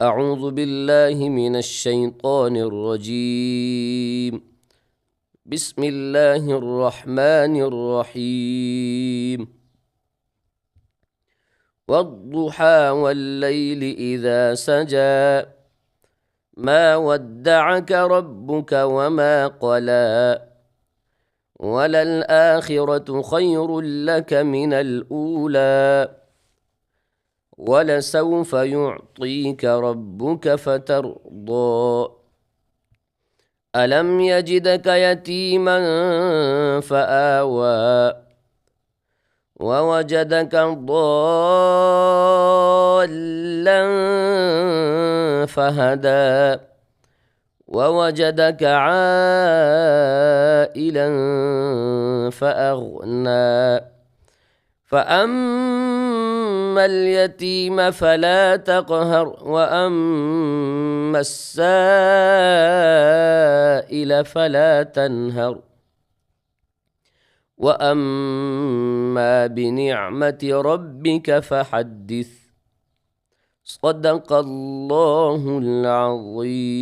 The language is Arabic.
أعوذ بالله من الشيطان الرجيم. بسم الله الرحمن الرحيم. والضحى والليل إذا سجى ما ودعك ربك وما قلى وللآخرة خير لك من الأولى ولسوف يعطيك ربك فترضى ألم يجدك يتيما فآوى ووجدك ضالا فهدى ووجدك عائلا فأغنى فأما اليتيم فلا تقهر وأما السائل فلا تنهر وأما بنعمة ربك فحدث. صدق الله العظيم.